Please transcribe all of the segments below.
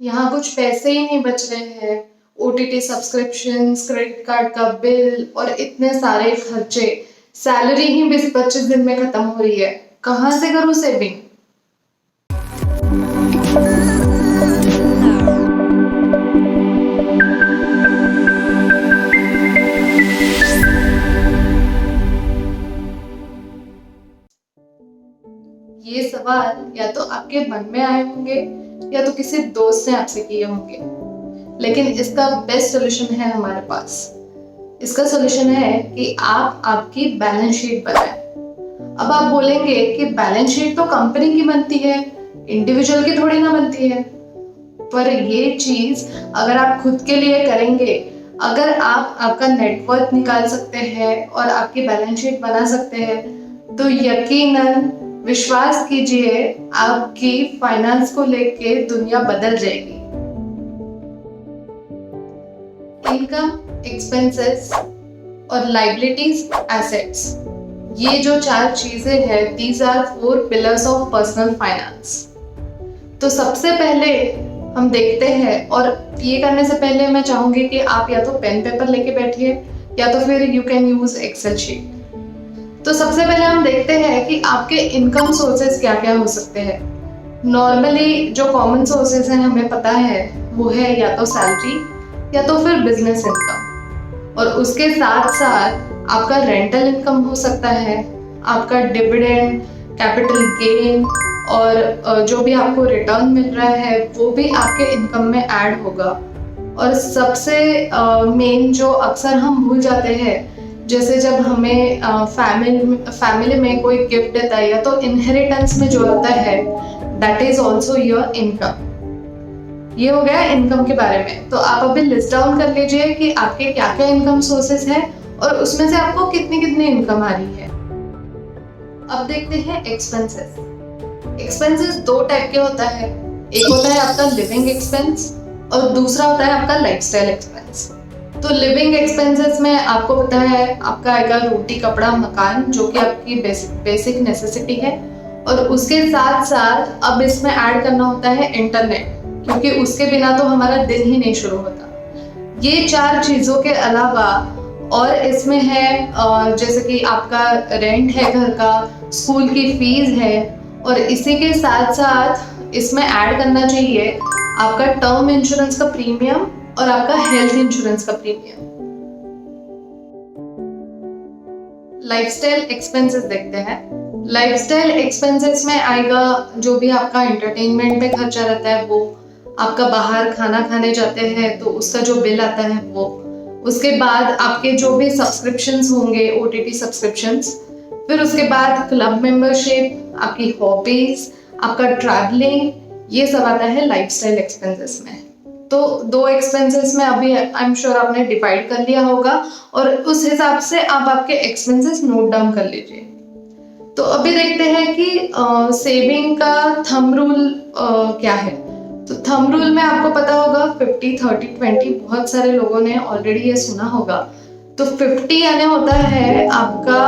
यहाँ कुछ पैसे ही नहीं बच रहे हैं। ओटीटी सब्सक्रिप्शंस, क्रेडिट कार्ड का बिल और इतने सारे खर्चे। सैलरी ही 20-25 दिन में खत्म हो रही है, कहाँ से करूँ सेविंग? ये सवाल या तो आपके मन में आए होंगे या तो किसी दोस्त ने आपसे किए होंगे, लेकिन इसका बेस्ट सोल्यूशन है हमारे पास। इसका सोल्यूशन है कि आप आपकी बैलेंस शीट बनाएं। अब आप बोलेंगे कि बैलेंस शीट तो कंपनी की बनती है, इंडिविजुअल की थोड़ी ना बनती है। पर ये चीज अगर आप खुद के लिए करेंगे, अगर आप आपका नेटवर्थ निकाल सकते हैं और आपकी बैलेंस शीट बना सकते हैं, तो यकीनन विश्वास कीजिए आपकी फाइनेंस को लेके दुनिया बदल जाएगी। इनकम, एक्सपेंसेस और लाइबिलिटीज, एसेट्स, ये जो 4 चीजें हैं, these are 4 pillars of personal finance. तो सबसे पहले हम देखते हैं, और ये करने से पहले मैं चाहूंगी कि आप या तो पेन पेपर लेके बैठिए या तो फिर you can use Excel sheet. तो सबसे पहले हम देखते हैं कि आपके इनकम सोर्सेस क्या क्या हो सकते हैं। नॉर्मली जो कॉमन सोर्सेस हैं हमें पता है, वो है या तो सैलरी या तो फिर बिजनेस इनकम, और उसके साथ साथ आपका रेंटल इनकम हो सकता है, आपका डिविडेंड, कैपिटल गेन और जो भी आपको रिटर्न मिल रहा है वो भी आपके इनकम में ऐड होगा। और सबसे मेन जो अक्सर हम भूल जाते हैं, जैसे जब हमें फैमिली में कोई गिफ्ट देता है या तो इनहेरिटेंस में जो आता है, that is also your income. ये हो गया इनकम के बारे में। तो आप अभी लिस्ट डाउन कर लीजिए कि आपके क्या क्या इनकम सोर्सेस हैं और उसमें से आपको कितनी कितनी इनकम आ रही है। अब देखते हैं एक्सपेंसेस। एक्सपेंसेस 2 टाइप के होता है, एक होता है आपका लिविंग एक्सपेंस और दूसरा होता है आपका लाइफस्टाइल एक्सपेंस। तो लिविंग एक्सपेंसेस में आपको पता है आपका आएगा रोटी कपड़ा मकान, जो कि आपकी बेसिक नेसेसिटी है, और उसके साथ साथ अब इसमें ऐड करना होता है इंटरनेट, क्योंकि उसके बिना तो हमारा दिन ही नहीं शुरू होता। ये 4 चीजों के अलावा और इसमें है जैसे कि आपका रेंट है घर का, स्कूल की फीस है, और इसी के साथ साथ इसमें ऐड करना चाहिए आपका टर्म इंश्योरेंस का प्रीमियम और आपका हेल्थ इंश्योरेंस का प्रीमियम। लाइफस्टाइल एक्सपेंसेस देखते हैं। लाइफस्टाइल एक्सपेंसेस में आएगा जो भी आपका एंटरटेनमेंट पे खर्चा रहता है, वो आपका बाहर खाना खाने जाते हैं तो उसका जो बिल आता है वो, उसके बाद आपके जो भी सब्सक्रिप्शंस होंगे, ओटीटी सब्सक्रिप्शंस, फिर उसके बाद क्लब मेंबरशिप, आपकी हॉबीज, आपका ट्रैवलिंग, ये सब आता है लाइफस्टाइल एक्सपेंसेस में। तो 2 एक्सपेंसेस में अभी आई एम श्योर आपने डिवाइड कर लिया होगा और उस हिसाब से आप आपके एक्सपेंसेस नोट डाउन कर लीजिए। तो अभी देखते हैं कि सेविंग का थंब रूल क्या है। तो थंब रूल में आपको पता होगा 50-30-20, बहुत सारे लोगों ने ऑलरेडी ये सुना होगा। तो 50 यानी होता है आपका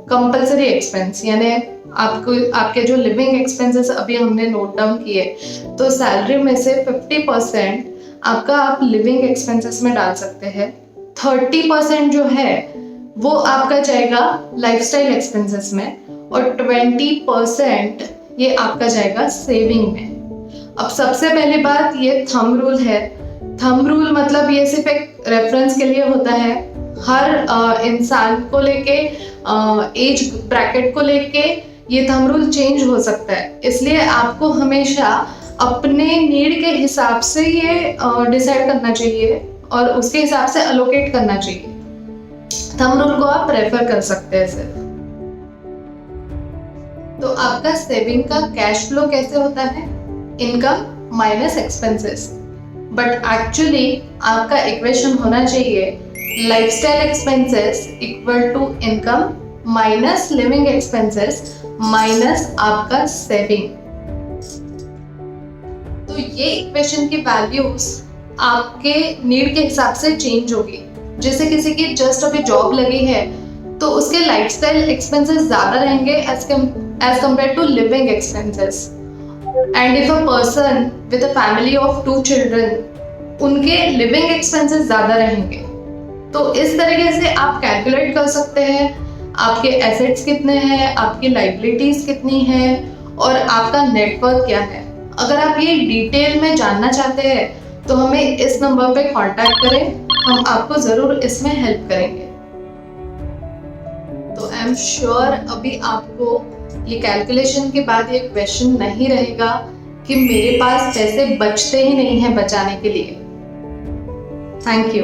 कंपल्सरी एक्सपेंस, यानी आपको आपके जो लिविंग एक्सपेंसेस अभी हमने नोट डाउन किए, तो सैलरी में से 50% आपका आप लिविंग एक्सपेंसेस में डाल सकते हैं। 30% जो है वो आपका जाएगा लाइफस्टाइल एक्सपेंसेस में और 20% ये आपका जाएगा सेविंग में। अब सबसे पहली बात, ये थंब रूल है। थंब रूल मतलब ये सिर्फ एक रेफरेंस के लिए होता है। हर इंसान को लेके, एज ब्रैकेट को लेके ये थंब रूल चेंज हो सकता है, इसलिए आपको हमेशा अपने नीड के हिसाब से ये डिसाइड करना चाहिए और उसके हिसाब से अलोकेट करना चाहिए। थंब रूल को आप रेफर कर सकते हैं सिर्फ। तो आपका सेविंग का कैश फ्लो कैसे होता है? Income minus expenses, but actually आपका इक्वेशन होना चाहिए lifestyle expenses equal to income minus living expenses minus आपका सेविंग। तो ये इक्वेशन की वैल्यूज आपके नीड के हिसाब से चेंज होगी। जैसे किसी की जस्ट अभी जॉब लगी है तो उसके लाइफस्टाइल एक्सपेंसेस ज्यादा रहेंगे as compare to living expenses, and if a person with a family of 2 children, उनके लिविंग एक्सपेंसेस ज़्यादा रहेंगे। तो इस तरीके से आप कैलकुलेट कर सकते हैं आपके एसेट्स कितने हैं, आपकी लाइबिलिटीज कितनी हैं और आपका नेटवर्क क्या है। अगर आप ये डिटेल में जानना चाहते हैं तो हमें इस नंबर पे कांटेक्ट करें, हम आपको ज़रूर इसमें हेल्प करेंगे। तो आई एम श्योर अभी आपको ये कैलकुलेशन के बाद ये क्वेश्चन नहीं रहेगा कि मेरे पास पैसे बचते ही नहीं हैं बचाने के लिए। Thank you.